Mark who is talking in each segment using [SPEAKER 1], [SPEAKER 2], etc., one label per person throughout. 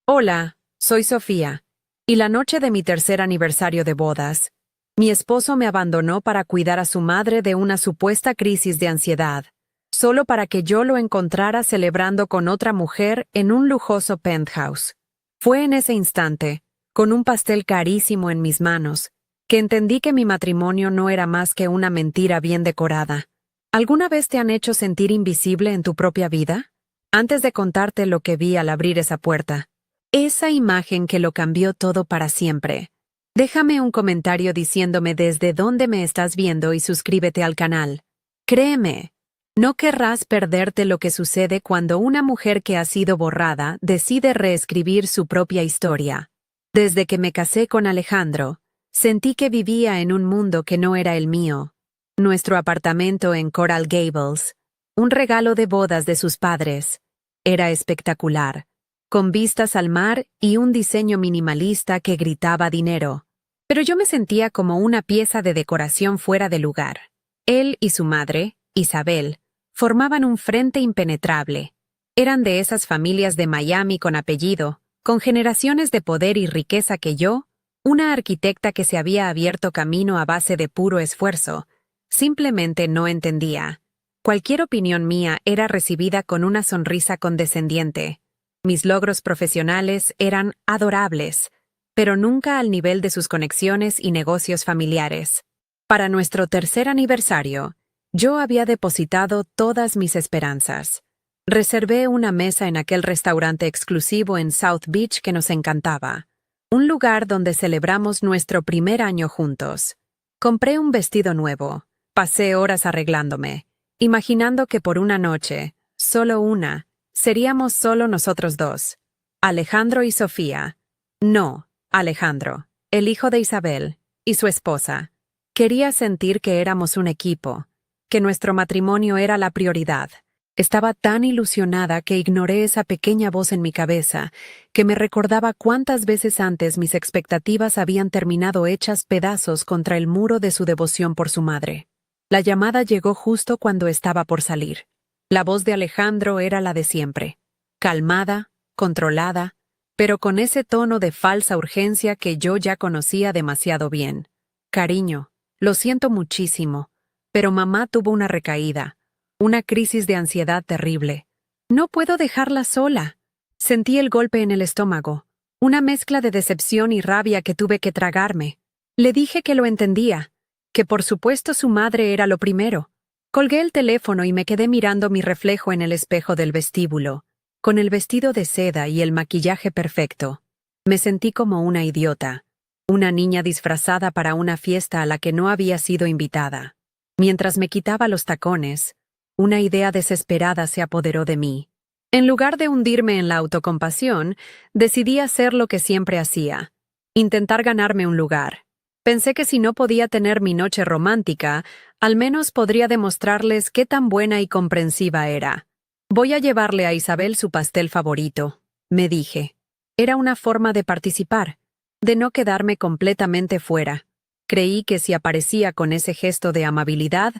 [SPEAKER 1] Hola, soy Sofía. Y la noche de mi tercer aniversario de bodas, mi esposo me abandonó para cuidar a su madre de una supuesta crisis de ansiedad, solo para que yo lo encontrara celebrando con otra mujer en un lujoso penthouse. Fue en ese instante, con un pastel carísimo en mis manos, que entendí que mi matrimonio no era más que una mentira bien decorada. ¿Alguna vez te han hecho sentir invisible en tu propia vida? Antes de contarte lo que vi al abrir esa puerta, esa imagen que lo cambió todo para siempre. Déjame un comentario diciéndome desde dónde me estás viendo y suscríbete al canal. Créeme, no querrás perderte lo que sucede cuando una mujer que ha sido borrada decide reescribir su propia historia. Desde que me casé con Alejandro, sentí que vivía en un mundo que no era el mío. Nuestro apartamento en Coral Gables, un regalo de bodas de sus padres, era espectacular, con vistas al mar y un diseño minimalista que gritaba dinero. Pero yo me sentía como una pieza de decoración fuera de lugar. Él y su madre, Isabel, formaban un frente impenetrable. Eran de esas familias de Miami con apellido, con generaciones de poder y riqueza que yo, una arquitecta que se había abierto camino a base de puro esfuerzo, simplemente no entendía. Cualquier opinión mía era recibida con una sonrisa condescendiente. Mis logros profesionales eran adorables, pero nunca al nivel de sus conexiones y negocios familiares. Para nuestro tercer aniversario, yo había depositado todas mis esperanzas. Reservé una mesa en aquel restaurante exclusivo en South Beach que nos encantaba, un lugar donde celebramos nuestro primer año juntos. Compré un vestido nuevo, pasé horas arreglándome, imaginando que por una noche, solo una, seríamos solo nosotros dos, Alejandro y Sofía. No, Alejandro, el hijo de Isabel, y su esposa. Quería sentir que éramos un equipo, que nuestro matrimonio era la prioridad. Estaba tan ilusionada que ignoré esa pequeña voz en mi cabeza, que me recordaba cuántas veces antes mis expectativas habían terminado hechas pedazos contra el muro de su devoción por su madre. La llamada llegó justo cuando estaba por salir. La voz de Alejandro era la de siempre, calmada, controlada, pero con ese tono de falsa urgencia que yo ya conocía demasiado bien. Cariño, lo siento muchísimo, pero mamá tuvo una recaída, una crisis de ansiedad terrible. No puedo dejarla sola. Sentí el golpe en el estómago, una mezcla de decepción y rabia que tuve que tragarme. Le dije que lo entendía, que por supuesto su madre era lo primero. Colgué el teléfono y me quedé mirando mi reflejo en el espejo del vestíbulo, con el vestido de seda y el maquillaje perfecto. Me sentí como una idiota, una niña disfrazada para una fiesta a la que no había sido invitada. Mientras me quitaba los tacones, una idea desesperada se apoderó de mí. En lugar de hundirme en la autocompasión, decidí hacer lo que siempre hacía: intentar ganarme un lugar. Pensé que si no podía tener mi noche romántica, al menos podría demostrarles qué tan buena y comprensiva era. Voy a llevarle a Isabel su pastel favorito, me dije. Era una forma de participar, de no quedarme completamente fuera. Creí que si aparecía con ese gesto de amabilidad,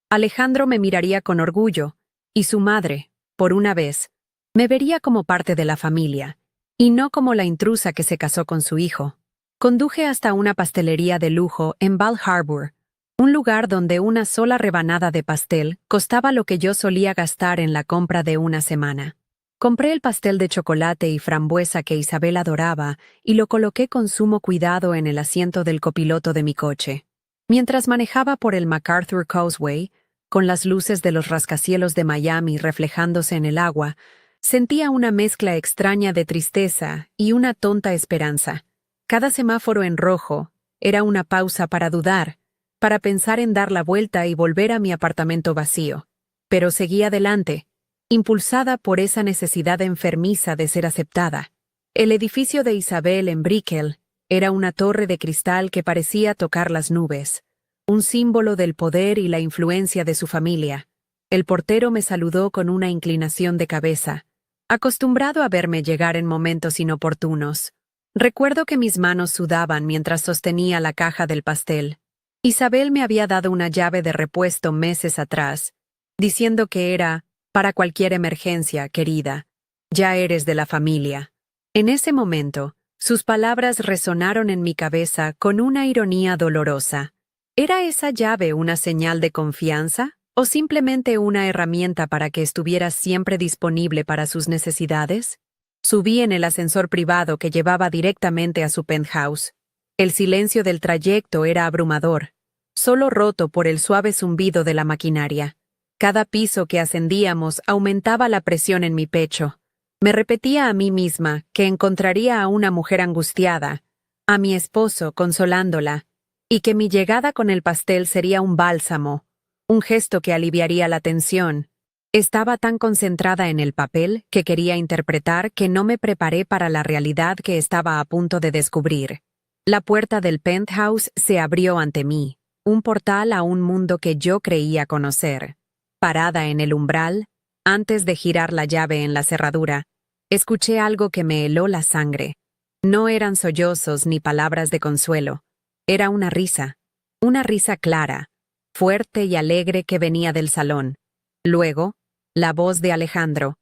[SPEAKER 1] Alejandro me miraría con orgullo, y su madre, por una vez, me vería como parte de la familia, y no como la intrusa que se casó con su hijo. Conduje hasta una pastelería de lujo en Bal Harbour, un lugar donde una sola rebanada de pastel costaba lo que yo solía gastar en la compra de una semana. Compré el pastel de chocolate y frambuesa que Isabel adoraba y lo coloqué con sumo cuidado en el asiento del copiloto de mi coche. Mientras manejaba por el MacArthur Causeway, con las luces de los rascacielos de Miami reflejándose en el agua, sentía una mezcla extraña de tristeza y una tonta esperanza. Cada semáforo en rojo era una pausa para dudar, para pensar en dar la vuelta y volver a mi apartamento vacío. Pero seguí adelante, impulsada por esa necesidad enfermiza de ser aceptada. El edificio de Isabel en Brickell era una torre de cristal que parecía tocar las nubes, un símbolo del poder y la influencia de su familia. El portero me saludó con una inclinación de cabeza, acostumbrado a verme llegar en momentos inoportunos. Recuerdo que mis manos sudaban mientras sostenía la caja del pastel. Isabel me había dado una llave de repuesto meses atrás, diciendo que era para cualquier emergencia, querida. Ya eres de la familia. En ese momento, sus palabras resonaron en mi cabeza con una ironía dolorosa. ¿Era esa llave una señal de confianza o simplemente una herramienta para que estuviera siempre disponible para sus necesidades? Subí en el ascensor privado que llevaba directamente a su penthouse. El silencio del trayecto era abrumador, solo roto por el suave zumbido de la maquinaria. Cada piso que ascendíamos aumentaba la presión en mi pecho. Me repetía a mí misma que encontraría a una mujer angustiada, a mi esposo consolándola, y que mi llegada con el pastel sería un bálsamo, un gesto que aliviaría la tensión. Estaba tan concentrada en el papel que quería interpretar que no me preparé para la realidad que estaba a punto de descubrir. La puerta del penthouse se abrió ante mí, un portal a un mundo que yo creía conocer. Parada en el umbral, antes de girar la llave en la cerradura, escuché algo que me heló la sangre. No eran sollozos ni palabras de consuelo. Era una risa clara, fuerte y alegre que venía del salón. Luego, la voz de Alejandro,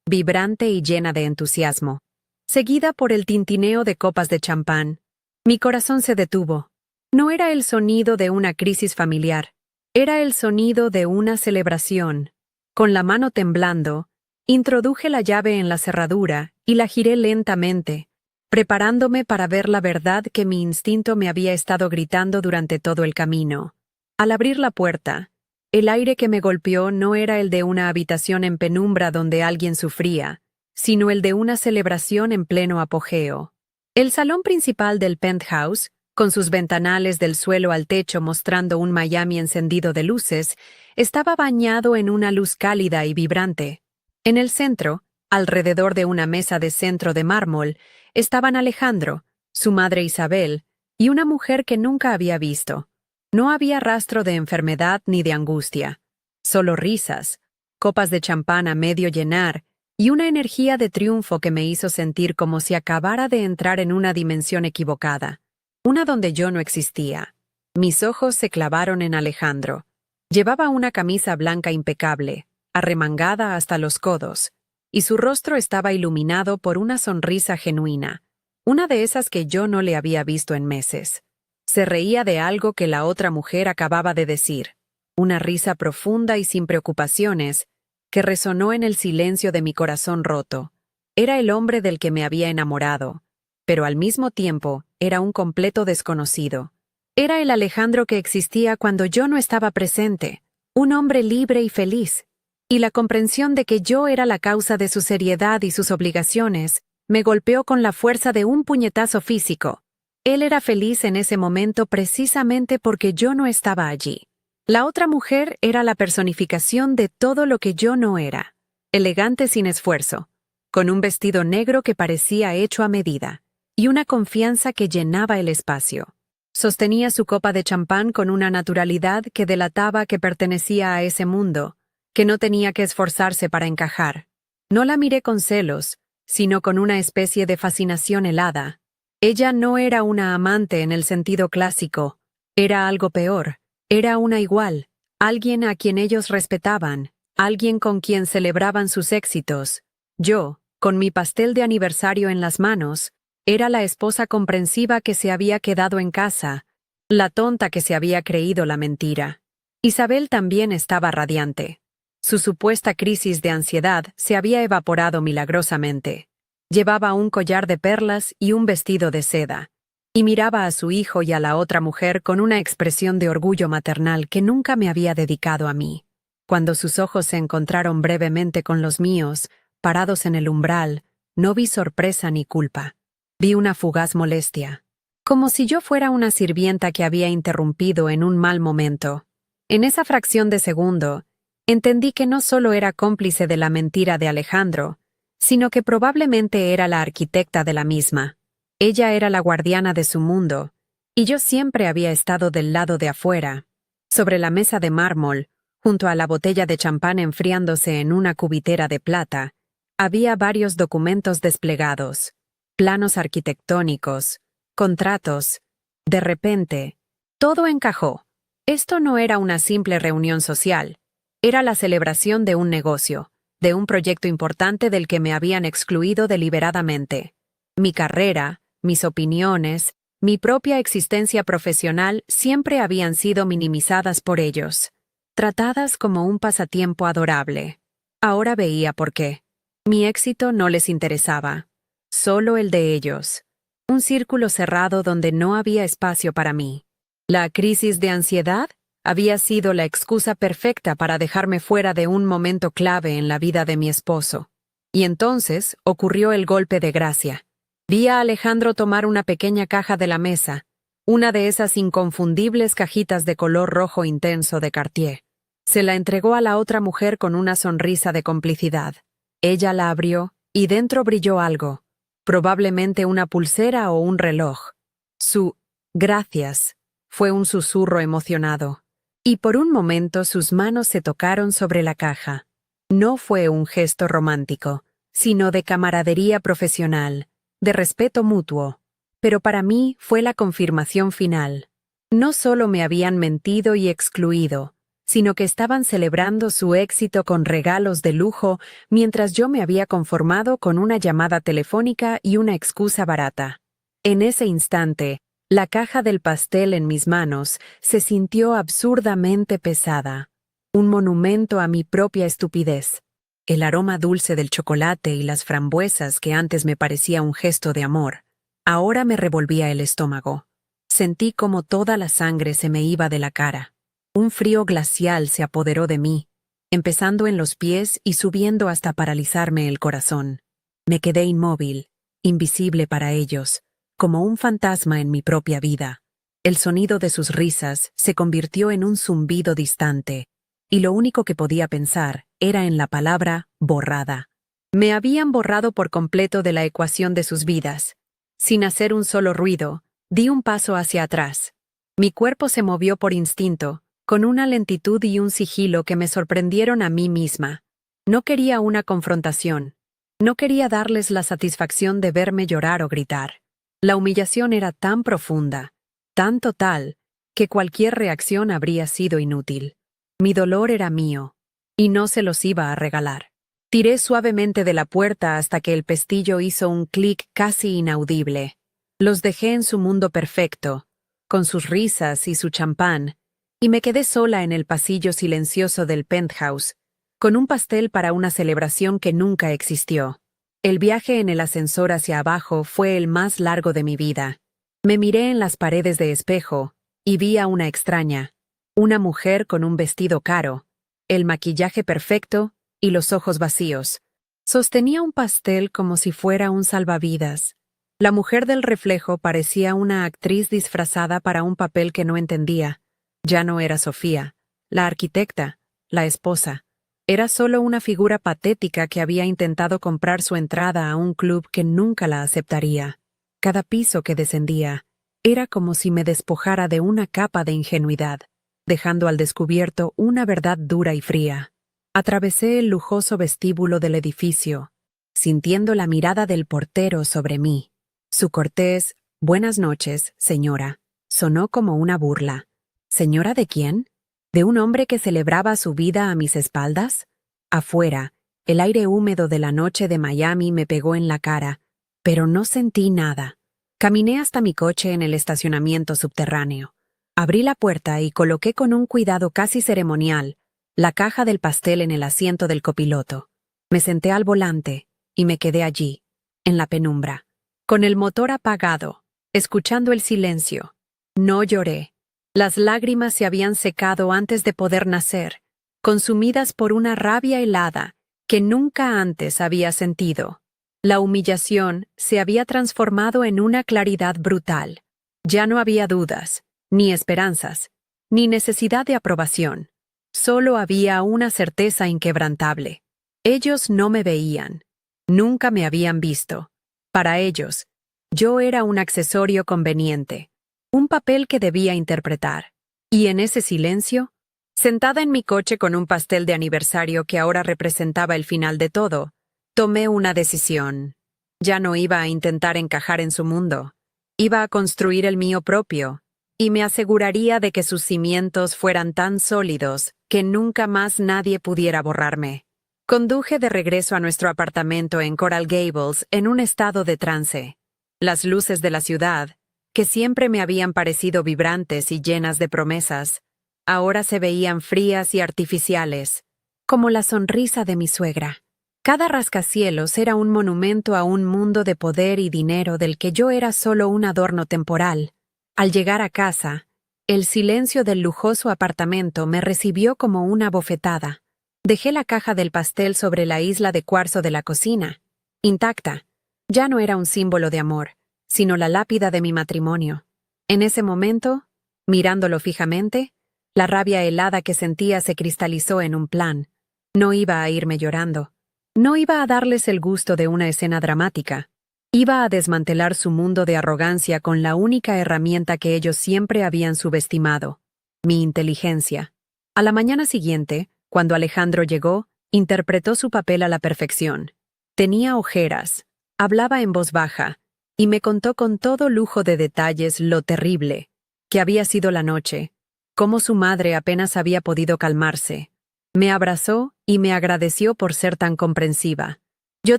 [SPEAKER 1] vibrante y llena de entusiasmo, seguida por el tintineo de copas de champán. Mi corazón se detuvo. No era el sonido de una crisis familiar, era el sonido de una celebración. Con la mano temblando, introduje la llave en la cerradura y la giré lentamente, preparándome para ver la verdad que mi instinto me había estado gritando durante todo el camino. Al abrir la puerta, el aire que me golpeó no era el de una habitación en penumbra donde alguien sufría, sino el de una celebración en pleno apogeo. El salón principal del penthouse, con sus ventanales del suelo al techo mostrando un Miami encendido de luces, estaba bañado en una luz cálida y vibrante. En el centro, alrededor de una mesa de centro de mármol, estaban Alejandro, su madre Isabel, y una mujer que nunca había visto. No había rastro de enfermedad ni de angustia, solo risas, copas de champán a medio llenar y una energía de triunfo que me hizo sentir como si acabara de entrar en una dimensión equivocada, una donde yo no existía. Mis ojos se clavaron en Alejandro. Llevaba una camisa blanca impecable, arremangada hasta los codos, y su rostro estaba iluminado por una sonrisa genuina, una de esas que yo no le había visto en meses. Se reía de algo que la otra mujer acababa de decir, una risa profunda y sin preocupaciones, que resonó en el silencio de mi corazón roto. Era el hombre del que me había enamorado, pero al mismo tiempo era un completo desconocido. Era el Alejandro que existía cuando yo no estaba presente, un hombre libre y feliz, y la comprensión de que yo era la causa de su seriedad y sus obligaciones me golpeó con la fuerza de un puñetazo físico. Él era feliz en ese momento precisamente porque yo no estaba allí. La otra mujer era la personificación de todo lo que yo no era, elegante sin esfuerzo, con un vestido negro que parecía hecho a medida, y una confianza que llenaba el espacio. Sostenía su copa de champán con una naturalidad que delataba que pertenecía a ese mundo, que no tenía que esforzarse para encajar. No la miré con celos, sino con una especie de fascinación helada. Ella no era una amante en el sentido clásico, era algo peor, era una igual, alguien a quien ellos respetaban, alguien con quien celebraban sus éxitos. Yo, con mi pastel de aniversario en las manos, era la esposa comprensiva que se había quedado en casa, la tonta que se había creído la mentira. Isabel también estaba radiante. Su supuesta crisis de ansiedad se había evaporado milagrosamente. Llevaba un collar de perlas y un vestido de seda, y miraba a su hijo y a la otra mujer con una expresión de orgullo maternal que nunca me había dedicado a mí. Cuando sus ojos se encontraron brevemente con los míos, parados en el umbral, no vi sorpresa ni culpa. Vi una fugaz molestia, como si yo fuera una sirvienta que había interrumpido en un mal momento. En esa fracción de segundo, entendí que no solo era cómplice de la mentira de Alejandro, sino que probablemente era la arquitecta de la misma. Ella era la guardiana de su mundo, y yo siempre había estado del lado de afuera. Sobre la mesa de mármol, junto a la botella de champán enfriándose en una cubitera de plata, había varios documentos desplegados, planos arquitectónicos, contratos. De repente, todo encajó. Esto no era una simple reunión social, era la celebración de un negocio, de un proyecto importante del que me habían excluido deliberadamente. Mi carrera, mis opiniones, mi propia existencia profesional siempre habían sido minimizadas por ellos, tratadas como un pasatiempo adorable. Ahora veía por qué. Mi éxito no les interesaba, solo el de ellos. Un círculo cerrado donde no había espacio para mí. La crisis de ansiedad había sido la excusa perfecta para dejarme fuera de un momento clave en la vida de mi esposo. Y entonces ocurrió el golpe de gracia. Vi a Alejandro tomar una pequeña caja de la mesa, una de esas inconfundibles cajitas de color rojo intenso de Cartier. Se la entregó a la otra mujer con una sonrisa de complicidad. Ella la abrió y dentro brilló algo, probablemente una pulsera o un reloj. Su «gracias» fue un susurro emocionado. Y por un momento sus manos se tocaron sobre la caja. No fue un gesto romántico, sino de camaradería profesional, de respeto mutuo. Pero para mí fue la confirmación final. No solo me habían mentido y excluido, sino que estaban celebrando su éxito con regalos de lujo mientras yo me había conformado con una llamada telefónica y una excusa barata. En ese instante, la caja del pastel en mis manos se sintió absurdamente pesada, un monumento a mi propia estupidez. El aroma dulce del chocolate y las frambuesas que antes me parecía un gesto de amor, ahora me revolvía el estómago. Sentí como toda la sangre se me iba de la cara. Un frío glacial se apoderó de mí, empezando en los pies y subiendo hasta paralizarme el corazón. Me quedé inmóvil, invisible para ellos, como un fantasma en mi propia vida. El sonido de sus risas se convirtió en un zumbido distante, y lo único que podía pensar era en la palabra borrada. Me habían borrado por completo de la ecuación de sus vidas. Sin hacer un solo ruido, di un paso hacia atrás. Mi cuerpo se movió por instinto, con una lentitud y un sigilo que me sorprendieron a mí misma. No quería una confrontación. No quería darles la satisfacción de verme llorar o gritar. La humillación era tan profunda, tan total, que cualquier reacción habría sido inútil. Mi dolor era mío, y no se los iba a regalar. Tiré suavemente de la puerta hasta que el pestillo hizo un clic casi inaudible. Los dejé en su mundo perfecto, con sus risas y su champán, y me quedé sola en el pasillo silencioso del penthouse, con un pastel para una celebración que nunca existió. El viaje en el ascensor hacia abajo fue el más largo de mi vida. Me miré en las paredes de espejo y vi a una extraña, una mujer con un vestido caro, el maquillaje perfecto y los ojos vacíos. Sostenía un pastel como si fuera un salvavidas. La mujer del reflejo parecía una actriz disfrazada para un papel que no entendía. Ya no era Sofía, la arquitecta, la esposa. Era solo una figura patética que había intentado comprar su entrada a un club que nunca la aceptaría. Cada piso que descendía era como si me despojara de una capa de ingenuidad, dejando al descubierto una verdad dura y fría. Atravesé el lujoso vestíbulo del edificio, sintiendo la mirada del portero sobre mí. Su cortés «Buenas noches, señora», sonó como una burla. ¿Señora de quién? ¿De un hombre que celebraba su vida a mis espaldas? Afuera, el aire húmedo de la noche de Miami me pegó en la cara, pero no sentí nada. Caminé hasta mi coche en el estacionamiento subterráneo. Abrí la puerta y coloqué con un cuidado casi ceremonial la caja del pastel en el asiento del copiloto. Me senté al volante y me quedé allí, en la penumbra, con el motor apagado, escuchando el silencio. No lloré. Las lágrimas se habían secado antes de poder nacer, consumidas por una rabia helada que nunca antes había sentido. La humillación se había transformado en una claridad brutal. Ya no había dudas, ni esperanzas, ni necesidad de aprobación. Solo había una certeza inquebrantable. Ellos no me veían. Nunca me habían visto. Para ellos, yo era un accesorio conveniente, un papel que debía interpretar. Y en ese silencio, sentada en mi coche con un pastel de aniversario que ahora representaba el final de todo, tomé una decisión. Ya no iba a intentar encajar en su mundo. Iba a construir el mío propio, y me aseguraría de que sus cimientos fueran tan sólidos que nunca más nadie pudiera borrarme. Conduje de regreso a nuestro apartamento en Coral Gables en un estado de trance. Las luces de la ciudad, que siempre me habían parecido vibrantes y llenas de promesas, ahora se veían frías y artificiales, como la sonrisa de mi suegra. Cada rascacielos era un monumento a un mundo de poder y dinero del que yo era solo un adorno temporal. Al llegar a casa, el silencio del lujoso apartamento me recibió como una bofetada. Dejé la caja del pastel sobre la isla de cuarzo de la cocina, intacta. Ya no era un símbolo de amor, sino la lápida de mi matrimonio. En ese momento, mirándolo fijamente, la rabia helada que sentía se cristalizó en un plan. No iba a irme llorando. No iba a darles el gusto de una escena dramática. Iba a desmantelar su mundo de arrogancia con la única herramienta que ellos siempre habían subestimado: mi inteligencia. A la mañana siguiente, cuando Alejandro llegó, interpretó su papel a la perfección. Tenía ojeras, hablaba en voz baja, y me contó con todo lujo de detalles lo terrible que había sido la noche, cómo su madre apenas había podido calmarse. Me abrazó y me agradeció por ser tan comprensiva. Yo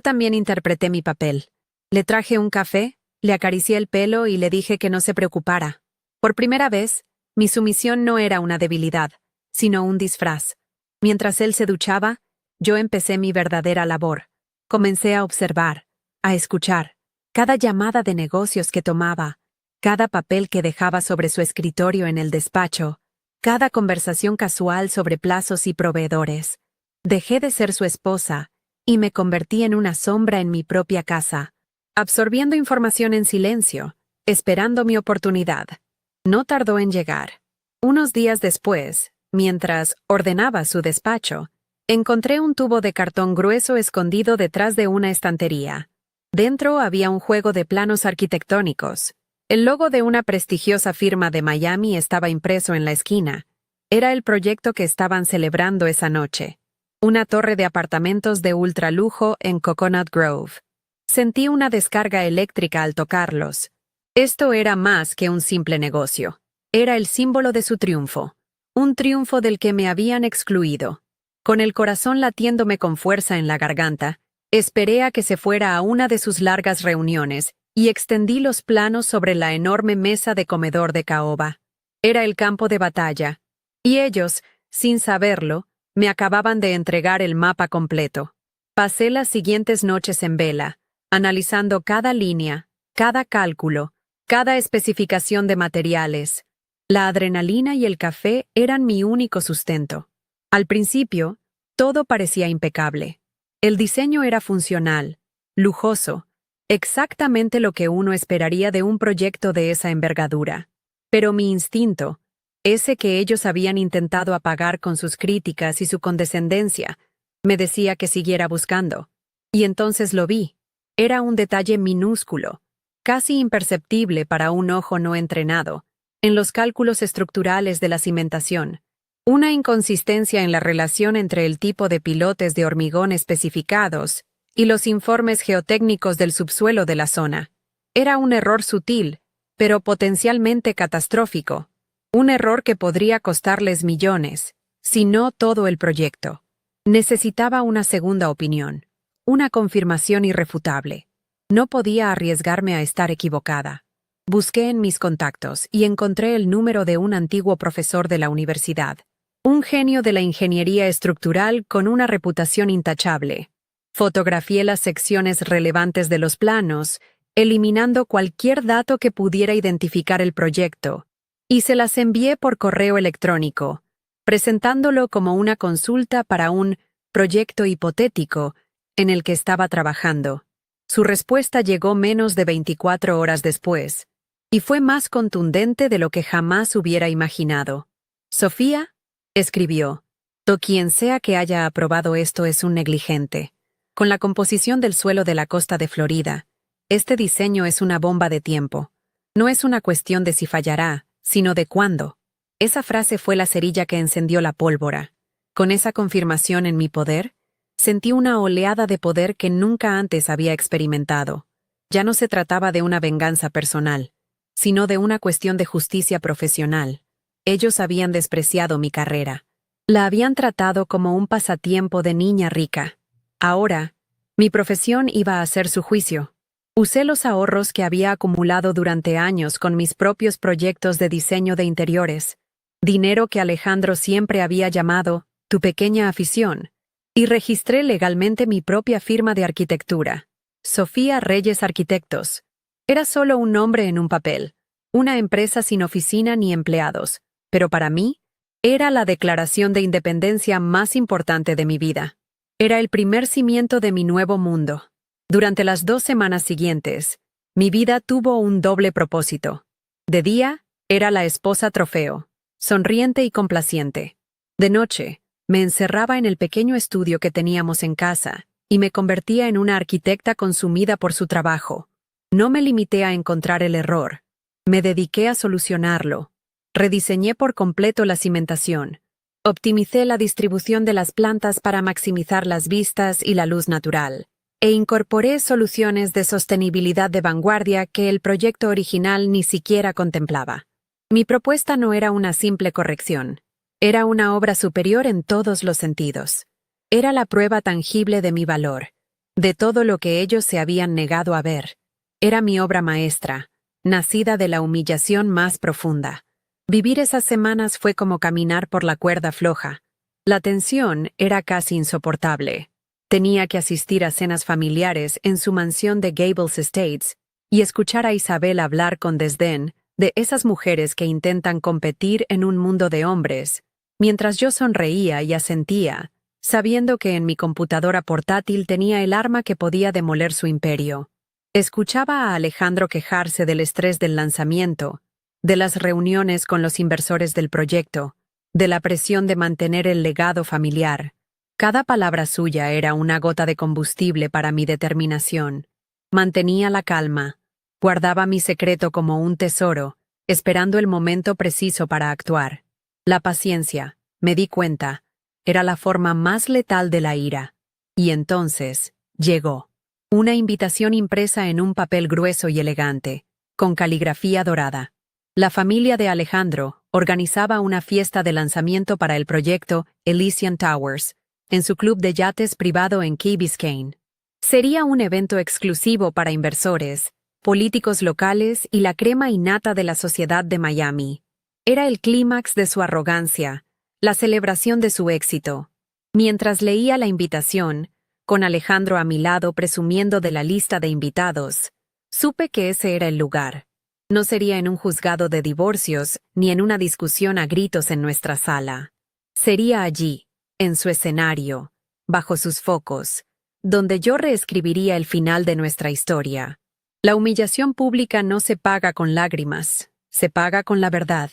[SPEAKER 1] también interpreté mi papel. Le traje un café, le acaricié el pelo y le dije que no se preocupara. Por primera vez, mi sumisión no era una debilidad, sino un disfraz. Mientras él se duchaba, yo empecé mi verdadera labor. Comencé a observar, a escuchar, cada llamada de negocios que tomaba, cada papel que dejaba sobre su escritorio en el despacho, cada conversación casual sobre plazos y proveedores. Dejé de ser su esposa y me convertí en una sombra en mi propia casa, absorbiendo información en silencio, esperando mi oportunidad. No tardó en llegar. Unos días después, mientras ordenaba su despacho, encontré un tubo de cartón grueso escondido detrás de una estantería. Dentro había un juego de planos arquitectónicos. El logo de una prestigiosa firma de Miami estaba impreso en la esquina. Era el proyecto que estaban celebrando esa noche. Una torre de apartamentos de ultralujo en Coconut Grove. Sentí una descarga eléctrica al tocarlos. Esto era más que un simple negocio. Era el símbolo de su triunfo. Un triunfo del que me habían excluido. Con el corazón latiéndome con fuerza en la garganta, esperé a que se fuera a una de sus largas reuniones y extendí los planos sobre la enorme mesa de comedor de caoba. Era el campo de batalla, y ellos, sin saberlo, me acababan de entregar el mapa completo. Pasé las siguientes noches en vela, analizando cada línea, cada cálculo, cada especificación de materiales. La adrenalina y el café eran mi único sustento. Al principio, todo parecía impecable. El diseño era funcional, lujoso, exactamente lo que uno esperaría de un proyecto de esa envergadura. Pero mi instinto, ese que ellos habían intentado apagar con sus críticas y su condescendencia, me decía que siguiera buscando. Y entonces lo vi. Era un detalle minúsculo, casi imperceptible para un ojo no entrenado, en los cálculos estructurales de la cimentación. Una inconsistencia en la relación entre el tipo de pilotes de hormigón especificados y los informes geotécnicos del subsuelo de la zona. Era un error sutil, pero potencialmente catastrófico. Un error que podría costarles millones, si no todo el proyecto. Necesitaba una segunda opinión, una confirmación irrefutable. No podía arriesgarme a estar equivocada. Busqué en mis contactos y encontré el número de un antiguo profesor de la universidad. Un genio de la ingeniería estructural con una reputación intachable. Fotografié las secciones relevantes de los planos, eliminando cualquier dato que pudiera identificar el proyecto, y se las envié por correo electrónico, presentándolo como una consulta para un proyecto hipotético en el que estaba trabajando. Su respuesta llegó menos de 24 horas después, y fue más contundente de lo que jamás hubiera imaginado. Sofía, escribió, quien sea que haya aprobado esto es un negligente. Con la composición del suelo de la costa de Florida, este diseño es una bomba de tiempo. No es una cuestión de si fallará, sino de cuándo. Esa frase fue la cerilla que encendió la pólvora. Con esa confirmación en mi poder, sentí una oleada de poder que nunca antes había experimentado. Ya no se trataba de una venganza personal, sino de una cuestión de justicia profesional. Ellos habían despreciado mi carrera. La habían tratado como un pasatiempo de niña rica. Ahora, mi profesión iba a ser su juicio. Usé los ahorros que había acumulado durante años con mis propios proyectos de diseño de interiores, dinero que Alejandro siempre había llamado tu pequeña afición, y registré legalmente mi propia firma de arquitectura, Sofía Reyes Arquitectos. Era solo un nombre en un papel, una empresa sin oficina ni empleados, pero para mí, era la declaración de independencia más importante de mi vida. Era el primer cimiento de mi nuevo mundo. Durante las 2 semanas siguientes, mi vida tuvo un doble propósito. De día, era la esposa trofeo, sonriente y complaciente. De noche, me encerraba en el pequeño estudio que teníamos en casa y me convertía en una arquitecta consumida por su trabajo. No me limité a encontrar el error. Me dediqué a solucionarlo. Rediseñé por completo la cimentación. Optimicé la distribución de las plantas para maximizar las vistas y la luz natural. E incorporé soluciones de sostenibilidad de vanguardia que el proyecto original ni siquiera contemplaba. Mi propuesta no era una simple corrección. Era una obra superior en todos los sentidos. Era la prueba tangible de mi valor, de todo lo que ellos se habían negado a ver. Era mi obra maestra, nacida de la humillación más profunda. Vivir esas semanas fue como caminar por la cuerda floja. La tensión era casi insoportable. Tenía que asistir a cenas familiares en su mansión de Gables Estates y escuchar a Isabel hablar con desdén de esas mujeres que intentan competir en un mundo de hombres, mientras yo sonreía y asentía, sabiendo que en mi computadora portátil tenía el arma que podía demoler su imperio. Escuchaba a Alejandro quejarse del estrés del lanzamiento, de las reuniones con los inversores del proyecto, de la presión de mantener el legado familiar. Cada palabra suya era una gota de combustible para mi determinación. Mantenía la calma, guardaba mi secreto como un tesoro, esperando el momento preciso para actuar. La paciencia, me di cuenta, era la forma más letal de la ira. Y entonces, llegó. Una invitación impresa en un papel grueso y elegante, con caligrafía dorada. La familia de Alejandro organizaba una fiesta de lanzamiento para el proyecto Elysian Towers, en su club de yates privado en Key Biscayne. Sería un evento exclusivo para inversores, políticos locales y la crema innata de la sociedad de Miami. Era el clímax de su arrogancia, la celebración de su éxito. Mientras leía la invitación, con Alejandro a mi lado presumiendo de la lista de invitados, supe que ese era el lugar. No sería en un juzgado de divorcios ni en una discusión a gritos en nuestra sala. Sería allí, en su escenario, bajo sus focos, donde yo reescribiría el final de nuestra historia. La humillación pública no se paga con lágrimas, se paga con la verdad.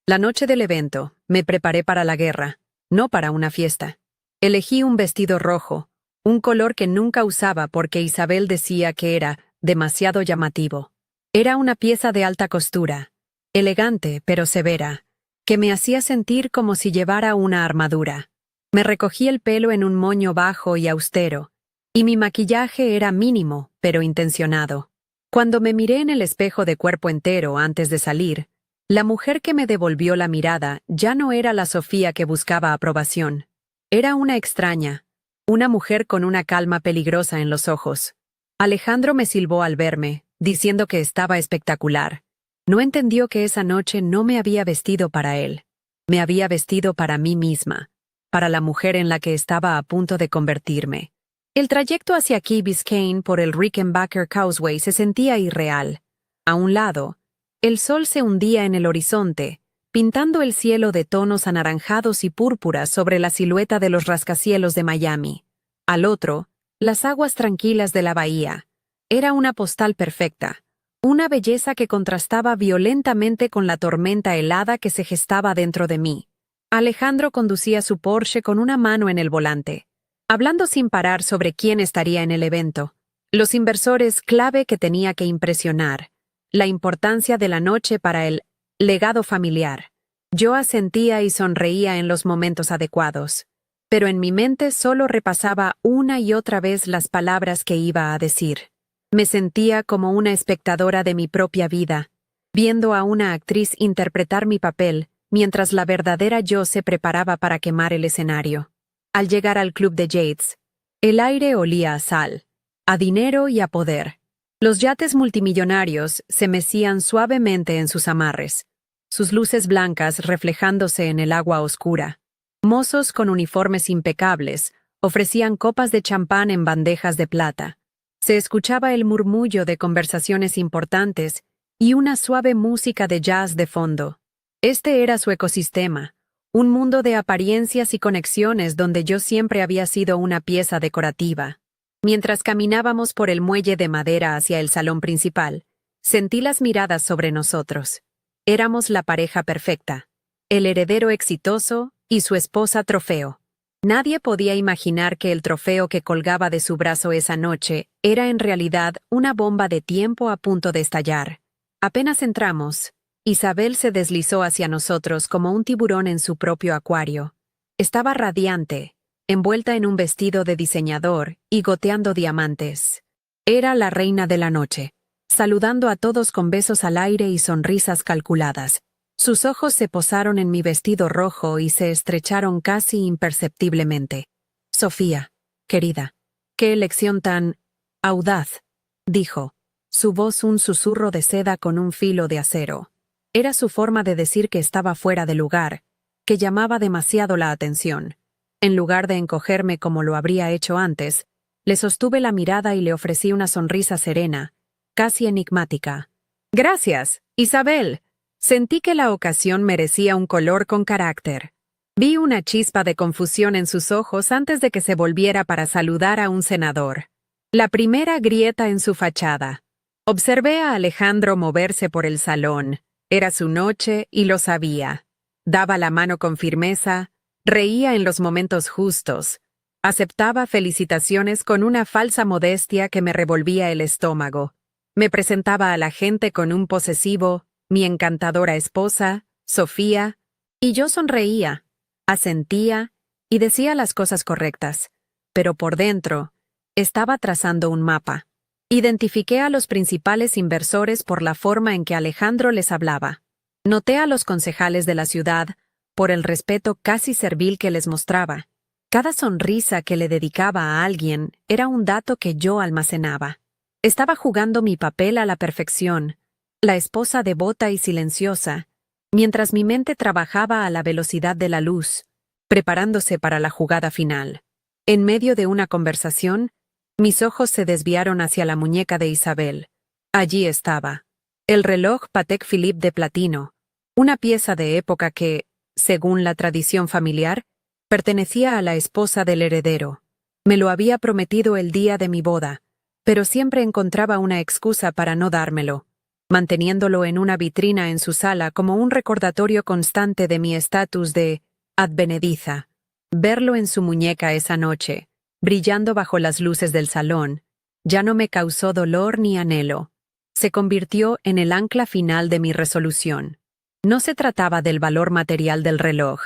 [SPEAKER 1] La noche del evento, me preparé para la guerra, no para una fiesta. Elegí un vestido rojo, un color que nunca usaba porque Isabel decía que era demasiado llamativo. Era una pieza de alta costura, elegante pero severa, que me hacía sentir como si llevara una armadura. Me recogí el pelo en un moño bajo y austero, y mi maquillaje era mínimo pero intencionado. Cuando me miré en el espejo de cuerpo entero antes de salir, la mujer que me devolvió la mirada ya no era la Sofía que buscaba aprobación. Era una extraña, una mujer con una calma peligrosa en los ojos. Alejandro me silbó al verme, diciendo que estaba espectacular. No entendió que esa noche no me había vestido para él. Me había vestido para mí misma, para la mujer en la que estaba a punto de convertirme. El trayecto hacia Key Biscayne por el Rickenbacker Causeway se sentía irreal. A un lado, el sol se hundía en el horizonte, pintando el cielo de tonos anaranjados y púrpuras sobre la silueta de los rascacielos de Miami. Al otro, las aguas tranquilas de la bahía. Era una postal perfecta, una belleza que contrastaba violentamente con la tormenta helada que se gestaba dentro de mí. Alejandro conducía su Porsche con una mano en el volante, hablando sin parar sobre quién estaría en el evento, los inversores clave que tenía que impresionar, la importancia de la noche para el legado familiar. Yo asentía y sonreía en los momentos adecuados, pero en mi mente solo repasaba una y otra vez las palabras que iba a decir. Me sentía como una espectadora de mi propia vida, viendo a una actriz interpretar mi papel, mientras la verdadera yo se preparaba para quemar el escenario. Al llegar al club de Yates, el aire olía a sal, a dinero y a poder. Los yates multimillonarios se mecían suavemente en sus amarres, sus luces blancas reflejándose en el agua oscura. Mozos con uniformes impecables ofrecían copas de champán en bandejas de plata. Se escuchaba el murmullo de conversaciones importantes y una suave música de jazz de fondo. Este era su ecosistema, un mundo de apariencias y conexiones donde yo siempre había sido una pieza decorativa. Mientras caminábamos por el muelle de madera hacia el salón principal, sentí las miradas sobre nosotros. Éramos la pareja perfecta, el heredero exitoso y su esposa trofeo. Nadie podía imaginar que el trofeo que colgaba de su brazo esa noche era en realidad una bomba de tiempo a punto de estallar. Apenas entramos, Isabel se deslizó hacia nosotros como un tiburón en su propio acuario. Estaba radiante, envuelta en un vestido de diseñador y goteando diamantes. Era la reina de la noche, saludando a todos con besos al aire y sonrisas calculadas. Sus ojos se posaron en mi vestido rojo y se estrecharon casi imperceptiblemente. Sofía, querida, qué elección tan audaz, dijo, su voz un susurro de seda con un filo de acero. Era su forma de decir que estaba fuera de lugar, que llamaba demasiado la atención. En lugar de encogerme como lo habría hecho antes, le sostuve la mirada y le ofrecí una sonrisa serena, casi enigmática. Gracias, Isabel. Sentí que la ocasión merecía un color con carácter. Vi una chispa de confusión en sus ojos antes de que se volviera para saludar a un senador. La primera grieta en su fachada. Observé a Alejandro moverse por el salón. Era su noche y lo sabía. Daba la mano con firmeza, reía en los momentos justos, aceptaba felicitaciones con una falsa modestia que me revolvía el estómago. Me presentaba a la gente con un posesivo, mi encantadora esposa, Sofía, y yo sonreía, asentía y decía las cosas correctas, pero por dentro estaba trazando un mapa. Identifiqué a los principales inversores por la forma en que Alejandro les hablaba. Noté a los concejales de la ciudad por el respeto casi servil que les mostraba. Cada sonrisa que le dedicaba a alguien era un dato que yo almacenaba. Estaba jugando mi papel a la perfección, la esposa devota y silenciosa, mientras mi mente trabajaba a la velocidad de la luz, preparándose para la jugada final. En medio de una conversación, mis ojos se desviaron hacia la muñeca de Isabel. Allí estaba. El reloj Patek Philippe de platino, una pieza de época que, según la tradición familiar, pertenecía a la esposa del heredero. Me lo había prometido el día de mi boda, pero siempre encontraba una excusa para no dármelo, manteniéndolo en una vitrina en su sala como un recordatorio constante de mi estatus de advenediza. Verlo en su muñeca esa noche, brillando bajo las luces del salón, ya no me causó dolor ni anhelo. Se convirtió en el ancla final de mi resolución. No se trataba del valor material del reloj,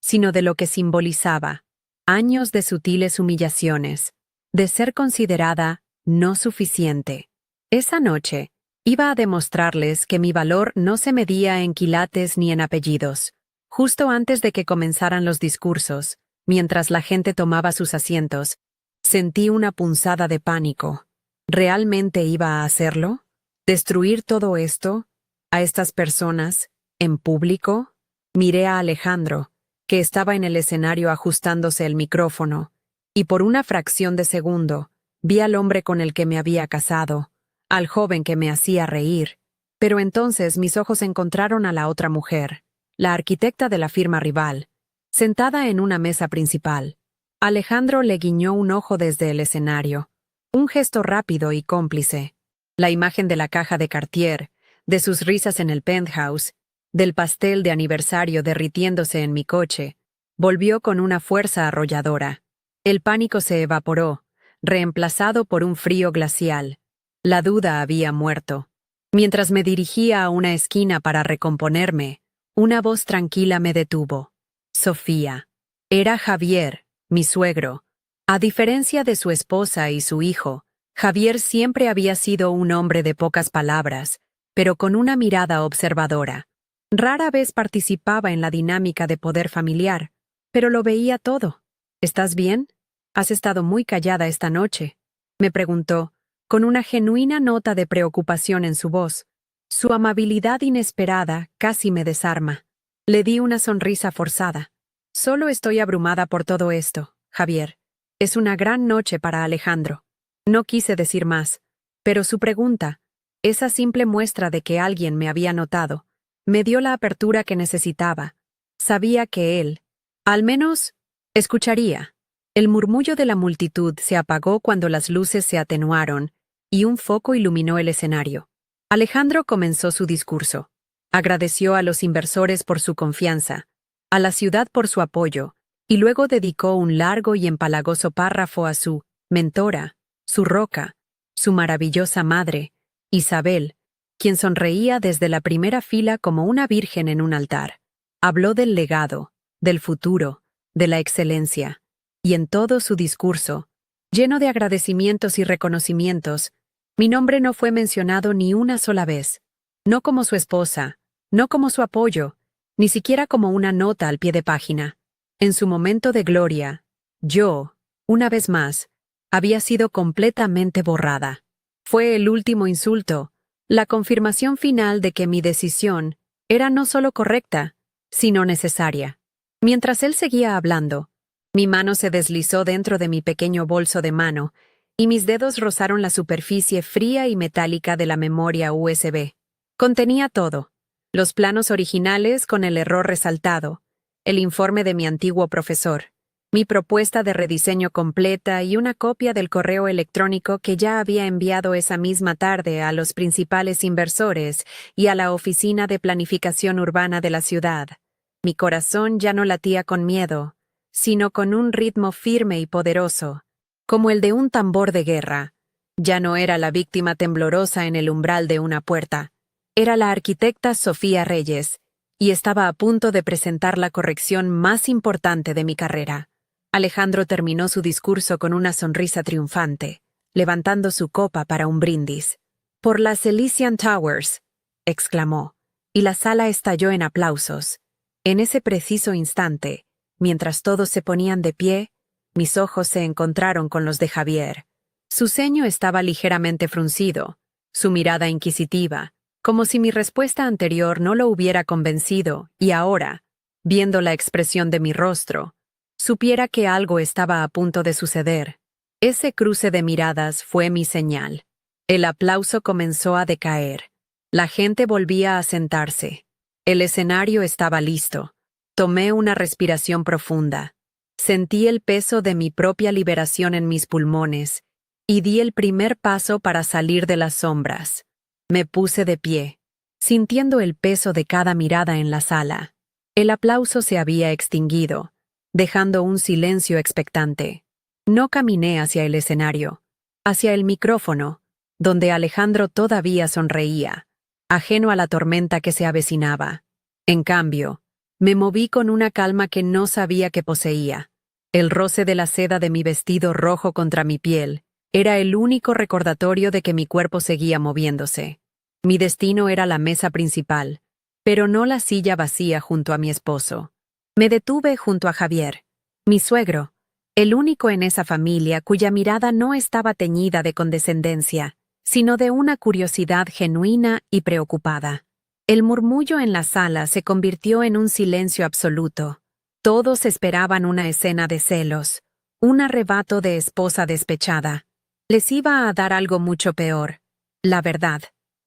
[SPEAKER 1] sino de lo que simbolizaba: años de sutiles humillaciones, de ser considerada no suficiente. Esa noche, iba a demostrarles que mi valor no se medía en quilates ni en apellidos. Justo antes de que comenzaran los discursos, mientras la gente tomaba sus asientos, sentí una punzada de pánico. ¿Realmente iba a hacerlo? ¿Destruir todo esto? ¿A estas personas? ¿En público? Miré a Alejandro, que estaba en el escenario ajustándose el micrófono, y por una fracción de segundo, vi al hombre con el que me había casado, al joven que me hacía reír, pero entonces mis ojos encontraron a la otra mujer, la arquitecta de la firma rival, sentada en una mesa principal. Alejandro le guiñó un ojo desde el escenario, un gesto rápido y cómplice. La imagen de la caja de Cartier, de sus risas en el penthouse, del pastel de aniversario derritiéndose en mi coche, volvió con una fuerza arrolladora. El pánico se evaporó, reemplazado por un frío glacial. La duda había muerto. Mientras me dirigía a una esquina para recomponerme, una voz tranquila me detuvo. Sofía. Era Javier, mi suegro. A diferencia de su esposa y su hijo, Javier siempre había sido un hombre de pocas palabras, pero con una mirada observadora. Rara vez participaba en la dinámica de poder familiar, pero lo veía todo. ¿Estás bien? Has estado muy callada esta noche, me preguntó, con una genuina nota de preocupación en su voz. Su amabilidad inesperada casi me desarma. Le di una sonrisa forzada. Solo estoy abrumada por todo esto, Javier. Es una gran noche para Alejandro. No quise decir más, pero su pregunta, esa simple muestra de que alguien me había notado, me dio la apertura que necesitaba. Sabía que él, al menos, escucharía. El murmullo de la multitud se apagó cuando las luces se atenuaron y un foco iluminó el escenario. Alejandro comenzó su discurso. Agradeció a los inversores por su confianza, a la ciudad por su apoyo, y luego dedicó un largo y empalagoso párrafo a su mentora, su roca, su maravillosa madre, Isabel, quien sonreía desde la primera fila como una virgen en un altar. Habló del legado, del futuro, de la excelencia, y en todo su discurso, lleno de agradecimientos y reconocimientos, mi nombre no fue mencionado ni una sola vez, no como su esposa, no como su apoyo, ni siquiera como una nota al pie de página. En su momento de gloria, yo, una vez más, había sido completamente borrada. Fue el último insulto, la confirmación final de que mi decisión era no solo correcta, sino necesaria. Mientras él seguía hablando, mi mano se deslizó dentro de mi pequeño bolso de mano y mis dedos rozaron la superficie fría y metálica de la memoria USB. Contenía todo: los planos originales con el error resaltado, el informe de mi antiguo profesor, mi propuesta de rediseño completa y una copia del correo electrónico que ya había enviado esa misma tarde a los principales inversores y a la oficina de planificación urbana de la ciudad. Mi corazón ya no latía con miedo, sino con un ritmo firme y poderoso, como el de un tambor de guerra. Ya no era la víctima temblorosa en el umbral de una puerta. Era la arquitecta Sofía Reyes, y estaba a punto de presentar la corrección más importante de mi carrera. Alejandro terminó su discurso con una sonrisa triunfante, levantando su copa para un brindis. «Por las Elysian Towers», exclamó, y la sala estalló en aplausos. En ese preciso instante, mientras todos se ponían de pie, mis ojos se encontraron con los de Javier. Su ceño estaba ligeramente fruncido, su mirada inquisitiva, como si mi respuesta anterior no lo hubiera convencido, y ahora, viendo la expresión de mi rostro, supiera que algo estaba a punto de suceder. Ese cruce de miradas fue mi señal. El aplauso comenzó a decaer. La gente volvía a sentarse. El escenario estaba listo. Tomé una respiración profunda. Sentí el peso de mi propia liberación en mis pulmones, y di el primer paso para salir de las sombras. Me puse de pie, sintiendo el peso de cada mirada en la sala. El aplauso se había extinguido, dejando un silencio expectante. No caminé hacia el escenario, hacia el micrófono, donde Alejandro todavía sonreía, ajeno a la tormenta que se avecinaba. En cambio, me moví con una calma que no sabía que poseía. El roce de la seda de mi vestido rojo contra mi piel era el único recordatorio de que mi cuerpo seguía moviéndose. Mi destino era la mesa principal, pero no la silla vacía junto a mi esposo. Me detuve junto a Javier, mi suegro, el único en esa familia cuya mirada no estaba teñida de condescendencia, sino de una curiosidad genuina y preocupada. El murmullo en la sala se convirtió en un silencio absoluto. Todos esperaban una escena de celos, un arrebato de esposa despechada. Les iba a dar algo mucho peor, la verdad.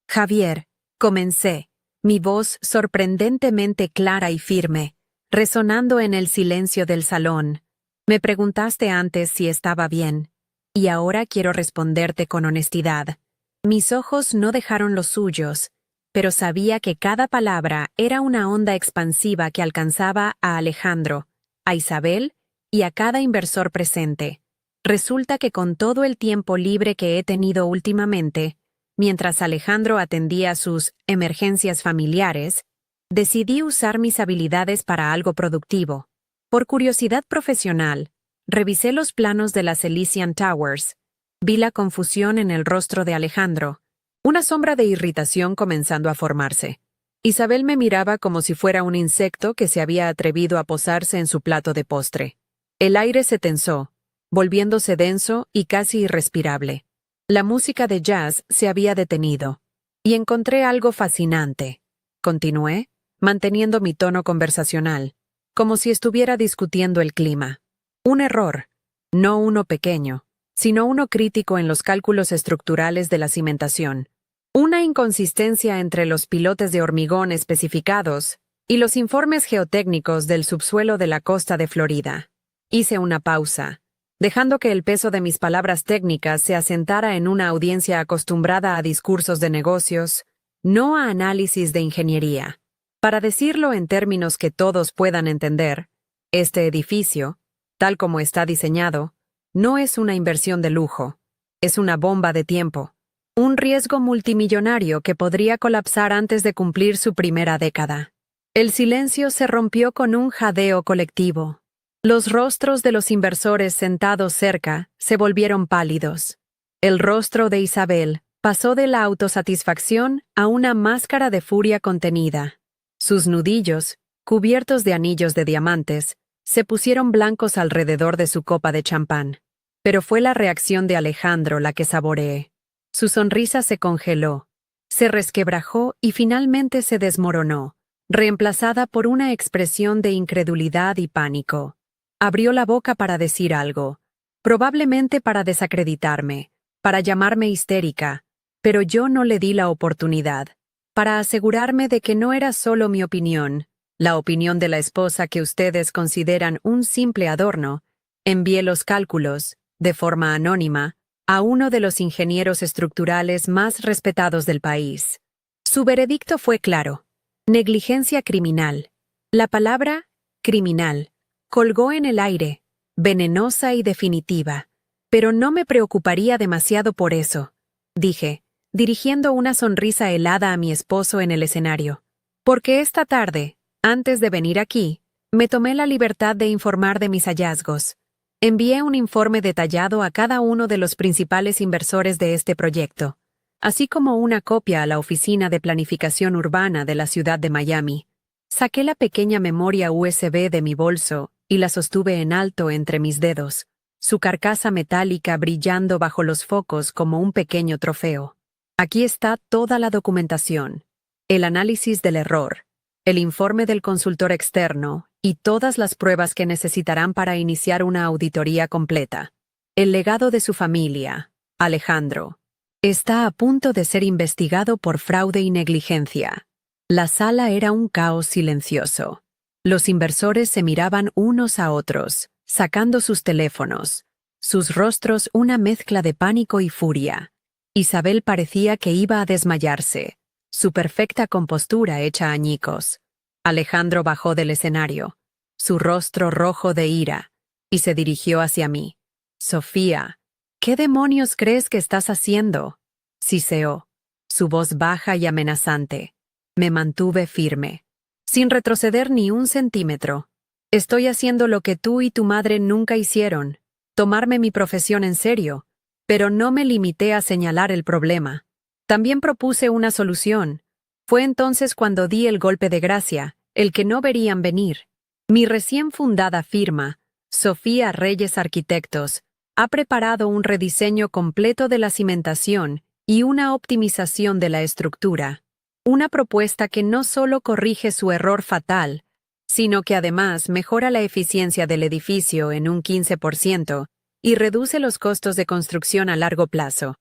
[SPEAKER 1] «Javier», comencé, mi voz sorprendentemente clara y firme, resonando en el silencio del salón. «Me preguntaste antes si estaba bien, y ahora quiero responderte con honestidad». Mis ojos no dejaron los suyos, pero sabía que cada palabra era una onda expansiva que alcanzaba a Alejandro, a Isabel y a cada inversor presente. Resulta que con todo el tiempo libre que he tenido últimamente, mientras Alejandro atendía sus emergencias familiares, decidí usar mis habilidades para algo productivo. Por curiosidad profesional, revisé los planos de las Elysian Towers. Vi la confusión en el rostro de Alejandro, una sombra de irritación comenzando a formarse. Isabel me miraba como si fuera un insecto que se había atrevido a posarse en su plato de postre. El aire se tensó, volviéndose denso y casi irrespirable. La música de jazz se había detenido, y encontré algo fascinante. Continué, manteniendo mi tono conversacional, como si estuviera discutiendo el clima. Un error, no uno pequeño, sino uno crítico en los cálculos estructurales de la cimentación. Una inconsistencia entre los pilotes de hormigón especificados y los informes geotécnicos del subsuelo de la costa de Florida. Hice una pausa, dejando que el peso de mis palabras técnicas se asentara en una audiencia acostumbrada a discursos de negocios, no a análisis de ingeniería. Para decirlo en términos que todos puedan entender, este edificio, tal como está diseñado, no es una inversión de lujo, es una bomba de tiempo, un riesgo multimillonario que podría colapsar antes de cumplir su primera década. El silencio se rompió con un jadeo colectivo. Los rostros de los inversores sentados cerca se volvieron pálidos. El rostro de Isabel pasó de la autosatisfacción a una máscara de furia contenida. Sus nudillos, cubiertos de anillos de diamantes, se pusieron blancos alrededor de su copa de champán. Pero fue la reacción de Alejandro la que saboreé. Su sonrisa se congeló, se resquebrajó y finalmente se desmoronó, reemplazada por una expresión de incredulidad y pánico. Abrió la boca para decir algo, probablemente para desacreditarme, para llamarme histérica, pero yo no le di la oportunidad, para asegurarme de que no era solo mi opinión, la opinión de la esposa que ustedes consideran un simple adorno. Envié los cálculos, de forma anónima, a uno de los ingenieros estructurales más respetados del país. Su veredicto fue claro: negligencia criminal. La palabra criminal colgó en el aire, venenosa y definitiva. Pero no me preocuparía demasiado por eso, dije, dirigiendo una sonrisa helada a mi esposo en el escenario. Porque esta tarde, antes de venir aquí, me tomé la libertad de informar de mis hallazgos. Envié un informe detallado a cada uno de los principales inversores de este proyecto, así como una copia a la Oficina de Planificación Urbana de la ciudad de Miami. Saqué la pequeña memoria USB de mi bolso y la sostuve en alto entre mis dedos, su carcasa metálica brillando bajo los focos como un pequeño trofeo. Aquí está toda la documentación, el análisis del error, el informe del consultor externo y todas las pruebas que necesitarán para iniciar una auditoría completa. El legado de su familia, Alejandro, está a punto de ser investigado por fraude y negligencia. La sala era un caos silencioso. Los inversores se miraban unos a otros, sacando sus teléfonos, sus rostros una mezcla de pánico y furia. Isabel parecía que iba a desmayarse, su perfecta compostura hecha añicos. Alejandro bajó del escenario, su rostro rojo de ira, y se dirigió hacia mí. «Sofía, ¿qué demonios crees que estás haciendo?», siseó, su voz baja y amenazante. Me mantuve firme, sin retroceder ni un centímetro. «Estoy haciendo lo que tú y tu madre nunca hicieron, tomarme mi profesión en serio, pero no me limité a señalar el problema. También propuse una solución. Fue entonces cuando di el golpe de gracia, el que no verían venir. Mi recién fundada firma, Sofía Reyes Arquitectos, ha preparado un rediseño completo de la cimentación y una optimización de la estructura. Una propuesta que no solo corrige su error fatal, sino que además mejora la eficiencia del edificio en un 15% y reduce los costos de construcción a largo plazo.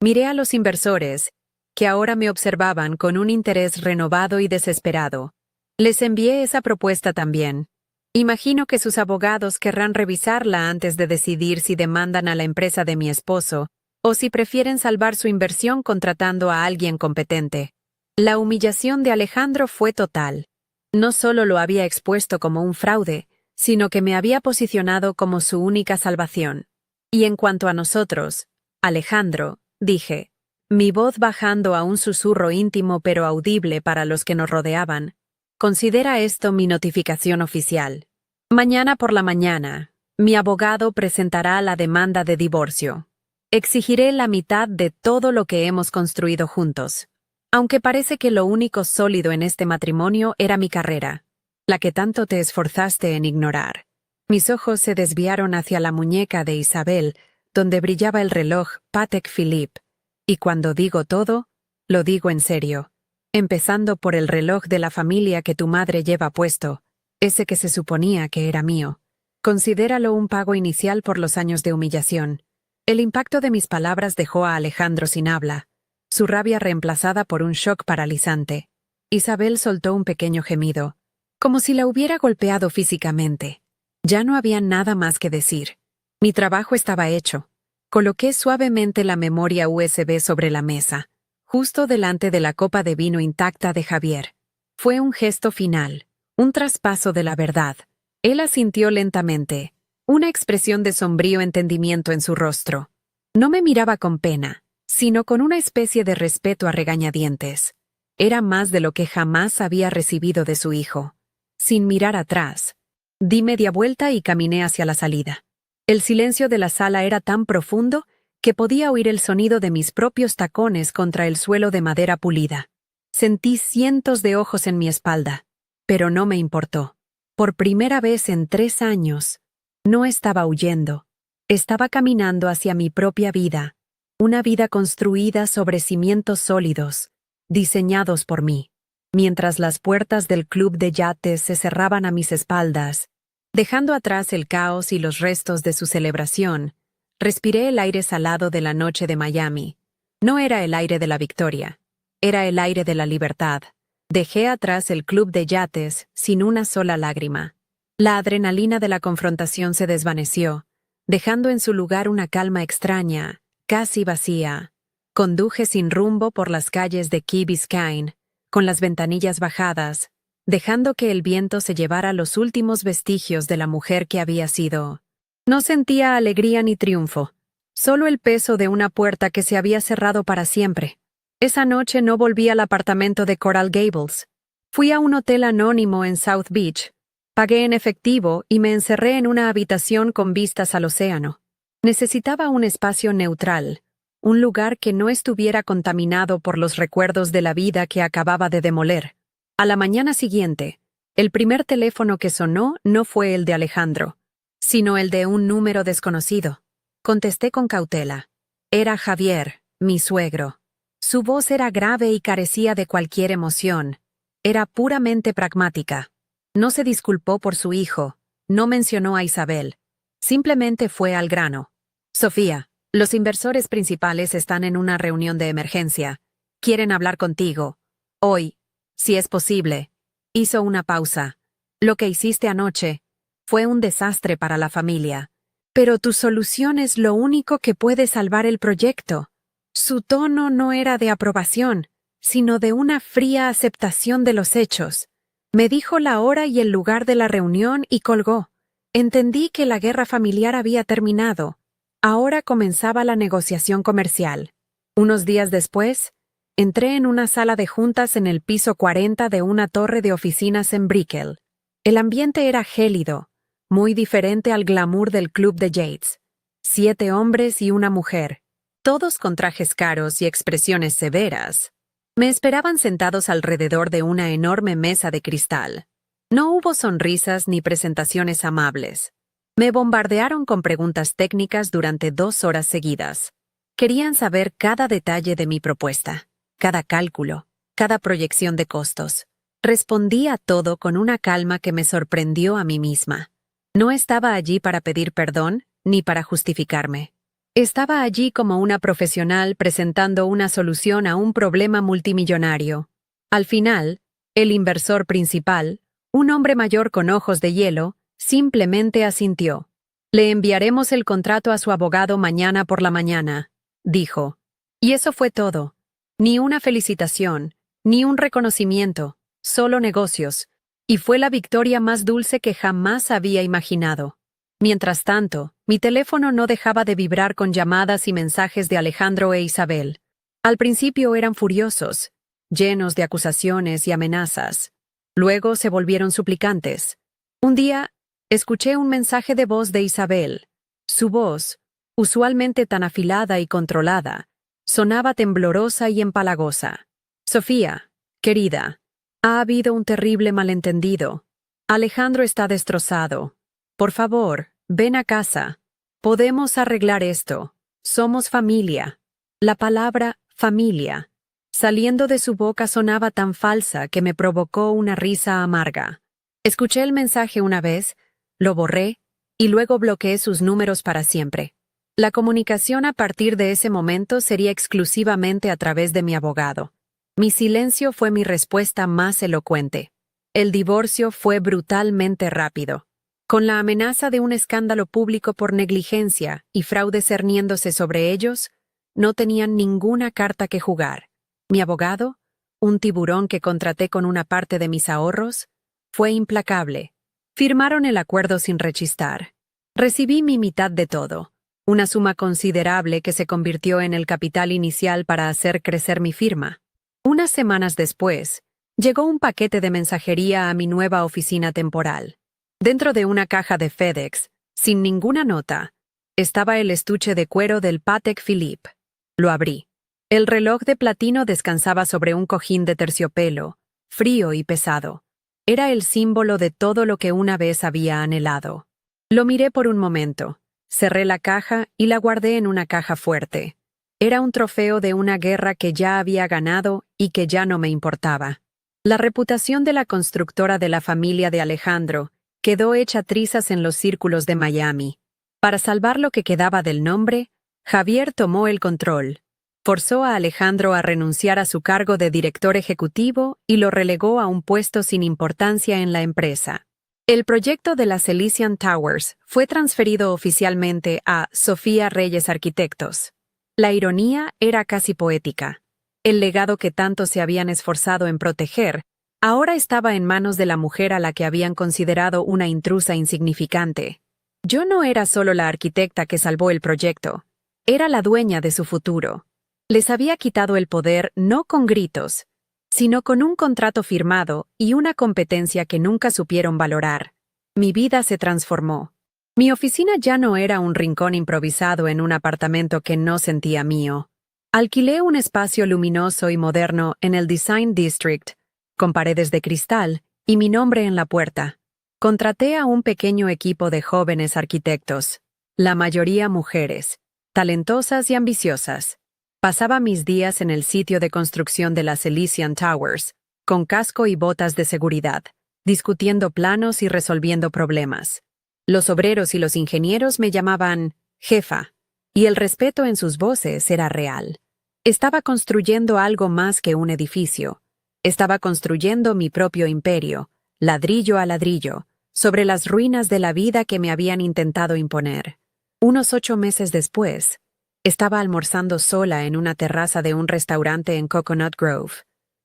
[SPEAKER 1] Miré a los inversores, que ahora me observaban con un interés renovado y desesperado. Les envié esa propuesta también. Imagino que sus abogados querrán revisarla antes de decidir si demandan a la empresa de mi esposo o si prefieren salvar su inversión contratando a alguien competente. La humillación de Alejandro fue total. No solo lo había expuesto como un fraude, sino que me había posicionado como su única salvación. Y en cuanto a nosotros, Alejandro, dije, mi voz bajando a un susurro íntimo pero audible para los que nos rodeaban, considera esto mi notificación oficial. Mañana por la mañana, mi abogado presentará la demanda de divorcio. Exigiré la mitad de todo lo que hemos construido juntos. Aunque parece que lo único sólido en este matrimonio era mi carrera, la que tanto te esforzaste en ignorar. Mis ojos se desviaron hacia la muñeca de Isabel, donde brillaba el reloj Patek Philippe. Y cuando digo todo, lo digo en serio. Empezando por el reloj de la familia que tu madre lleva puesto, ese que se suponía que era mío. Considéralo un pago inicial por los años de humillación. El impacto de mis palabras dejó a Alejandro sin habla, su rabia reemplazada por un shock paralizante. Isabel soltó un pequeño gemido, como si la hubiera golpeado físicamente. Ya no había nada más que decir. Mi trabajo estaba hecho. Coloqué suavemente la memoria USB sobre la mesa, justo delante de la copa de vino intacta de Javier. Fue un gesto final, un traspaso de la verdad. Él asintió lentamente, una expresión de sombrío entendimiento en su rostro. No me miraba con pena, sino con una especie de respeto a regañadientes. Era más de lo que jamás había recibido de su hijo. Sin mirar atrás, di media vuelta y caminé hacia la salida. El silencio de la sala era tan profundo que podía oír el sonido de mis propios tacones contra el suelo de madera pulida. Sentí cientos de ojos en mi espalda, pero no me importó. Por primera vez en 3 años, no estaba huyendo. Estaba caminando hacia mi propia vida, una vida construida sobre cimientos sólidos, diseñados por mí. Mientras las puertas del club de yates se cerraban a mis espaldas, dejando atrás el caos y los restos de su celebración, respiré el aire salado de la noche de Miami. No era el aire de la victoria, era el aire de la libertad. Dejé atrás el club de yates sin una sola lágrima. La adrenalina de la confrontación se desvaneció, dejando en su lugar una calma extraña, casi vacía. Conduje sin rumbo por las calles de Key Biscayne, con las ventanillas bajadas, dejando que el viento se llevara los últimos vestigios de la mujer que había sido. No sentía alegría ni triunfo, solo el peso de una puerta que se había cerrado para siempre. Esa noche no volví al apartamento de Coral Gables. Fui a un hotel anónimo en South Beach, pagué en efectivo y me encerré en una habitación con vistas al océano. Necesitaba un espacio neutral, un lugar que no estuviera contaminado por los recuerdos de la vida que acababa de demoler. A la mañana siguiente, el primer teléfono que sonó no fue el de Alejandro, sino el de un número desconocido. Contesté con cautela. Era Javier, mi suegro. Su voz era grave y carecía de cualquier emoción. Era puramente pragmática. No se disculpó por su hijo, no mencionó a Isabel. Simplemente fue al grano. Sofía, los inversores principales están en una reunión de emergencia. Quieren hablar contigo. Hoy, si es posible. Hizo una pausa. Lo que hiciste anoche fue un desastre para la familia. Pero tu solución es lo único que puede salvar el proyecto. Su tono no era de aprobación, sino de una fría aceptación de los hechos. Me dijo la hora y el lugar de la reunión y colgó. Entendí que la guerra familiar había terminado. Ahora comenzaba la negociación comercial. Unos días después, entré en una sala de juntas en el piso 40 de una torre de oficinas en Brickell. El ambiente era gélido, muy diferente al glamour del club de Yates. 7 hombres y una mujer, todos con trajes caros y expresiones severas. Me esperaban sentados alrededor de una enorme mesa de cristal. No hubo sonrisas ni presentaciones amables. Me bombardearon con preguntas técnicas durante 2 horas seguidas. Querían saber cada detalle de mi propuesta, cada cálculo, cada proyección de costos. Respondí a todo con una calma que me sorprendió a mí misma. No estaba allí para pedir perdón ni para justificarme. Estaba allí como una profesional presentando una solución a un problema multimillonario. Al final, el inversor principal, un hombre mayor con ojos de hielo, simplemente asintió. Le enviaremos el contrato a su abogado mañana por la mañana, dijo. Y eso fue todo. Ni una felicitación, ni un reconocimiento, solo negocios. Y fue la victoria más dulce que jamás había imaginado. Mientras tanto, mi teléfono no dejaba de vibrar con llamadas y mensajes de Alejandro e Isabel. Al principio eran furiosos, llenos de acusaciones y amenazas. Luego se volvieron suplicantes. Un día, escuché un mensaje de voz de Isabel. Su voz, usualmente tan afilada y controlada, sonaba temblorosa y empalagosa. Sofía, querida, ha habido un terrible malentendido. Alejandro está destrozado. Por favor, ven a casa. Podemos arreglar esto. Somos familia. La palabra familia, saliendo de su boca, sonaba tan falsa que me provocó una risa amarga. Escuché el mensaje una vez, lo borré y luego bloqueé sus números para siempre. La comunicación a partir de ese momento sería exclusivamente a través de mi abogado. Mi silencio fue mi respuesta más elocuente. El divorcio fue brutalmente rápido. Con la amenaza de un escándalo público por negligencia y fraude cerniéndose sobre ellos, no tenían ninguna carta que jugar. Mi abogado, un tiburón que contraté con una parte de mis ahorros, fue implacable. Firmaron el acuerdo sin rechistar. Recibí mi mitad de todo, una suma considerable que se convirtió en el capital inicial para hacer crecer mi firma. Unas semanas después, llegó un paquete de mensajería a mi nueva oficina temporal. Dentro de una caja de FedEx, sin ninguna nota, estaba el estuche de cuero del Patek Philippe. Lo abrí. El reloj de platino descansaba sobre un cojín de terciopelo, frío y pesado. Era el símbolo de todo lo que una vez había anhelado. Lo miré por un momento, cerré la caja y la guardé en una caja fuerte. Era un trofeo de una guerra que ya había ganado y que ya no me importaba. La reputación de la constructora de la familia de Alejandro quedó hecha trizas en los círculos de Miami. Para salvar lo que quedaba del nombre, Javier tomó el control. Forzó a Alejandro a renunciar a su cargo de director ejecutivo y lo relegó a un puesto sin importancia en la empresa. El proyecto de las Elysian Towers fue transferido oficialmente a Sofía Reyes Arquitectos. La ironía era casi poética. El legado que tanto se habían esforzado en proteger ahora estaba en manos de la mujer a la que habían considerado una intrusa insignificante. Yo no era solo la arquitecta que salvó el proyecto, era la dueña de su futuro. Les había quitado el poder no con gritos, sino con un contrato firmado y una competencia que nunca supieron valorar. Mi vida se transformó. Mi oficina ya no era un rincón improvisado en un apartamento que no sentía mío. Alquilé un espacio luminoso y moderno en el Design District, con paredes de cristal y mi nombre en la puerta. Contraté a un pequeño equipo de jóvenes arquitectos, la mayoría mujeres, talentosas y ambiciosas. Pasaba mis días en el sitio de construcción de las Elysian Towers, con casco y botas de seguridad, discutiendo planos y resolviendo problemas. Los obreros y los ingenieros me llamaban jefa, y el respeto en sus voces era real. Estaba construyendo algo más que un edificio. Estaba construyendo mi propio imperio, ladrillo a ladrillo, sobre las ruinas de la vida que me habían intentado imponer. Unos 8 meses después, estaba almorzando sola en una terraza de un restaurante en Coconut Grove.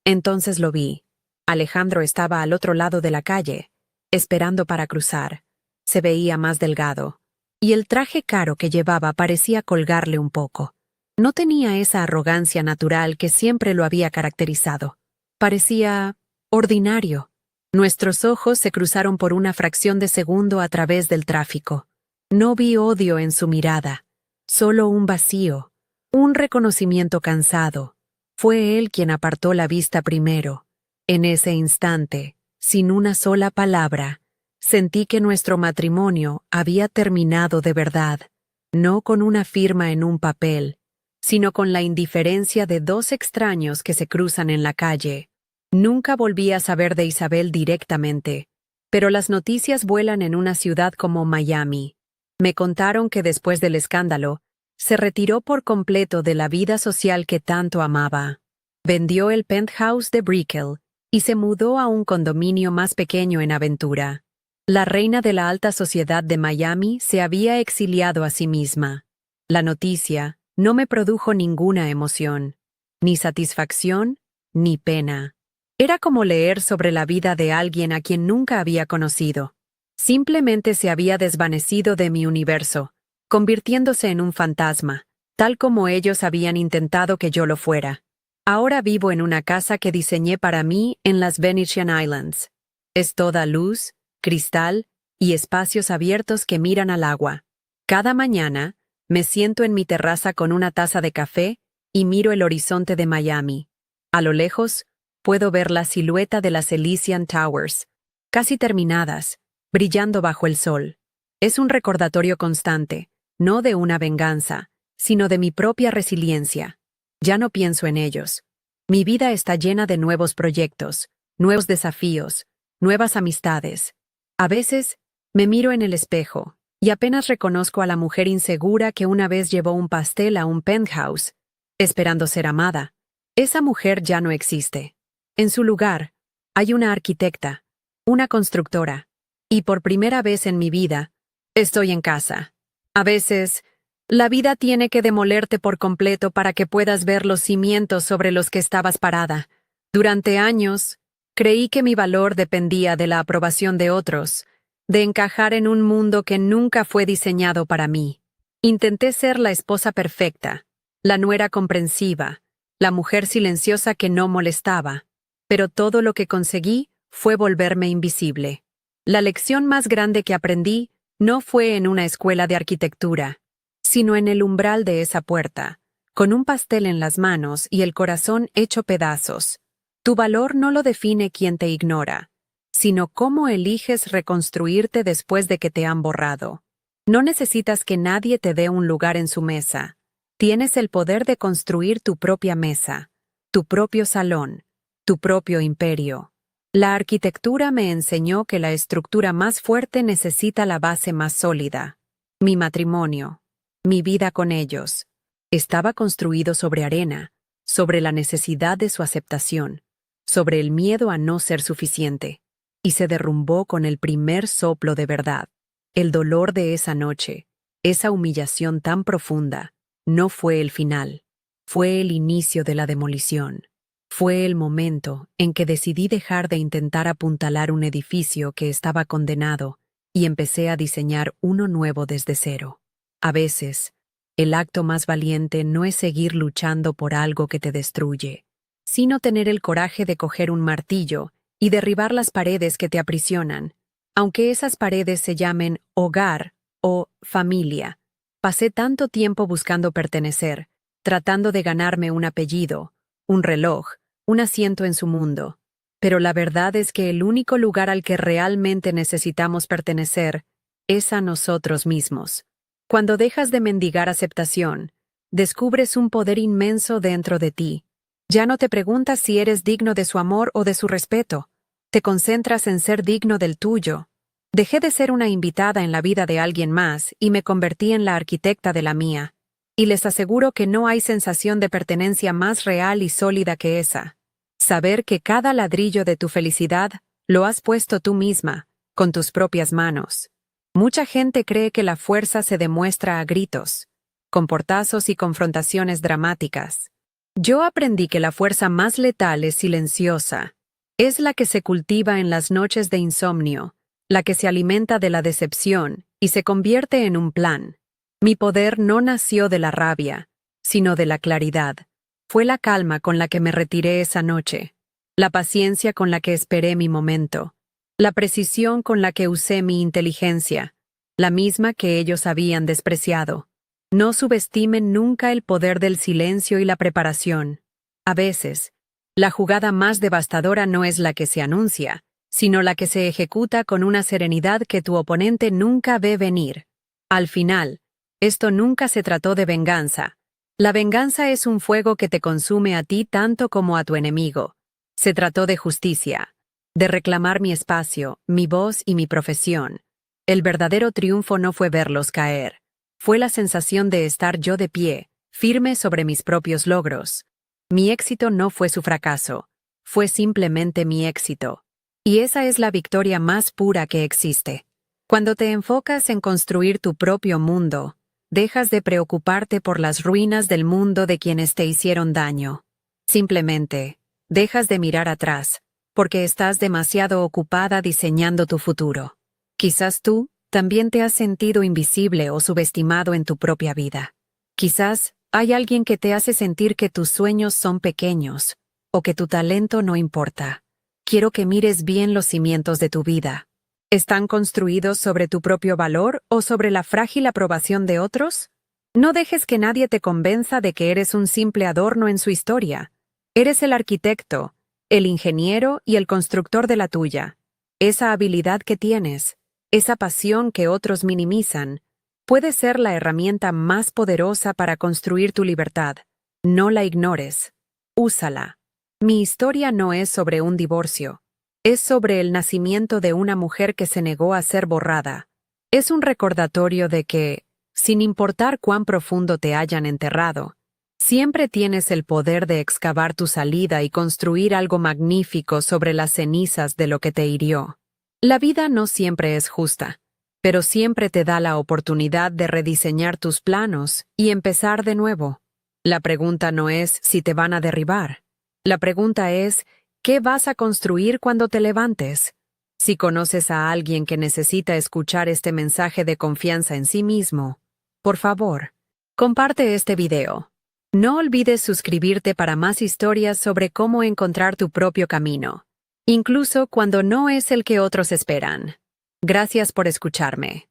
[SPEAKER 1] Entonces lo vi. Alejandro estaba al otro lado de la calle, esperando para cruzar. Se veía más delgado, y el traje caro que llevaba parecía colgarle un poco. No tenía esa arrogancia natural que siempre lo había caracterizado. Parecía ordinario. Nuestros ojos se cruzaron por una fracción de segundo a través del tráfico. No vi odio en su mirada, solo un vacío, un reconocimiento cansado. Fue él quien apartó la vista primero. En ese instante, sin una sola palabra, sentí que nuestro matrimonio había terminado de verdad, no con una firma en un papel, sino con la indiferencia de dos extraños que se cruzan en la calle. Nunca volví a saber de Isabel directamente, pero las noticias vuelan en una ciudad como Miami. Me contaron que después del escándalo, se retiró por completo de la vida social que tanto amaba. Vendió el penthouse de Brickell y se mudó a un condominio más pequeño en Aventura. La reina de la alta sociedad de Miami se había exiliado a sí misma. La noticia no me produjo ninguna emoción, ni satisfacción, ni pena. Era como leer sobre la vida de alguien a quien nunca había conocido. Simplemente se había desvanecido de mi universo, convirtiéndose en un fantasma, tal como ellos habían intentado que yo lo fuera. Ahora vivo en una casa que diseñé para mí en las Venetian Islands. Es toda luz, cristal y espacios abiertos que miran al agua. Cada mañana, me siento en mi terraza con una taza de café y miro el horizonte de Miami. A lo lejos, puedo ver la silueta de las Elysian Towers, casi terminadas, brillando bajo el sol. Es un recordatorio constante. no de una venganza, sino de mi propia resiliencia. Ya no pienso en ellos. Mi vida está llena de nuevos proyectos, nuevos desafíos, nuevas amistades. A veces, me miro en el espejo y apenas reconozco a la mujer insegura que una vez llevó un pastel a un penthouse, esperando ser amada. Esa mujer ya no existe. En su lugar, hay una arquitecta, una constructora, y por primera vez en mi vida, estoy en casa. A veces, la vida tiene que demolerte por completo para que puedas ver los cimientos sobre los que estabas parada. Durante años, creí que mi valor dependía de la aprobación de otros, de encajar en un mundo que nunca fue diseñado para mí. Intenté ser la esposa perfecta, la nuera comprensiva, la mujer silenciosa que no molestaba, pero todo lo que conseguí fue volverme invisible. La lección más grande que aprendí no fue en una escuela de arquitectura, sino en el umbral de esa puerta, con un pastel en las manos y el corazón hecho pedazos. Tu valor no lo define quien te ignora, sino cómo eliges reconstruirte después de que te han borrado. No necesitas que nadie te dé un lugar en su mesa. Tienes el poder de construir tu propia mesa, tu propio salón, tu propio imperio. La arquitectura me enseñó que la estructura más fuerte necesita la base más sólida. Mi matrimonio, mi vida con ellos, estaba construido sobre arena, sobre la necesidad de su aceptación, sobre el miedo a no ser suficiente, y se derrumbó con el primer soplo de verdad. El dolor de esa noche, esa humillación tan profunda, no fue el final, fue el inicio de la demolición. Fue el momento en que decidí dejar de intentar apuntalar un edificio que estaba condenado y empecé a diseñar uno nuevo desde cero. A veces, el acto más valiente no es seguir luchando por algo que te destruye, sino tener el coraje de coger un martillo y derribar las paredes que te aprisionan, aunque esas paredes se llamen hogar o familia. Pasé tanto tiempo buscando pertenecer, tratando de ganarme un apellido, un reloj, un asiento en su mundo. Pero la verdad es que el único lugar al que realmente necesitamos pertenecer es a nosotros mismos. Cuando dejas de mendigar aceptación, descubres un poder inmenso dentro de ti. Ya no te preguntas si eres digno de su amor o de su respeto. Te concentras en ser digno del tuyo. Dejé de ser una invitada en la vida de alguien más y me convertí en la arquitecta de la mía. Y les aseguro que no hay sensación de pertenencia más real y sólida que esa. Saber que cada ladrillo de tu felicidad lo has puesto tú misma, con tus propias manos. Mucha gente cree que la fuerza se demuestra a gritos, con portazos y confrontaciones dramáticas. Yo aprendí que la fuerza más letal es silenciosa. Es la que se cultiva en las noches de insomnio, la que se alimenta de la decepción y se convierte en un plan. Mi poder no nació de la rabia, sino de la claridad. Fue la calma con la que me retiré esa noche, la paciencia con la que esperé mi momento, la precisión con la que usé mi inteligencia, la misma que ellos habían despreciado. No subestimen nunca el poder del silencio y la preparación. A veces, la jugada más devastadora no es la que se anuncia, sino la que se ejecuta con una serenidad que tu oponente nunca ve venir. Al final, esto nunca se trató de venganza. La venganza es un fuego que te consume a ti tanto como a tu enemigo. Se trató de justicia, de reclamar mi espacio, mi voz y mi profesión. El verdadero triunfo no fue verlos caer. Fue la sensación de estar yo de pie, firme sobre mis propios logros. Mi éxito no fue su fracaso, fue simplemente mi éxito. Y esa es la victoria más pura que existe. Cuando te enfocas en construir tu propio mundo, dejas de preocuparte por las ruinas del mundo de quienes te hicieron daño. Simplemente, dejas de mirar atrás, porque estás demasiado ocupada diseñando tu futuro. Quizás tú también te has sentido invisible o subestimado en tu propia vida. Quizás hay alguien que te hace sentir que tus sueños son pequeños, o que tu talento no importa. Quiero que mires bien los cimientos de tu vida. ¿Están construidos sobre tu propio valor o sobre la frágil aprobación de otros? No dejes que nadie te convenza de que eres un simple adorno en su historia. Eres el arquitecto, el ingeniero y el constructor de la tuya. Esa habilidad que tienes, esa pasión que otros minimizan, Puede ser la herramienta más poderosa para construir tu libertad. No la ignores. Úsala. Mi historia no es sobre un divorcio. Es sobre el nacimiento de una mujer que se negó a ser borrada. Es un recordatorio de que, sin importar cuán profundo te hayan enterrado, siempre tienes el poder de excavar tu salida y construir algo magnífico sobre las cenizas de lo que te hirió. La vida no siempre es justa, pero siempre te da la oportunidad de rediseñar tus planos y empezar de nuevo. La pregunta no es si te van a derribar. La pregunta es, ¿qué vas a construir cuando te levantes? Si conoces a alguien que necesita escuchar este mensaje de confianza en sí mismo, por favor, comparte este video. No olvides suscribirte para más historias sobre cómo encontrar tu propio camino, incluso cuando no es el que otros esperan. Gracias por escucharme.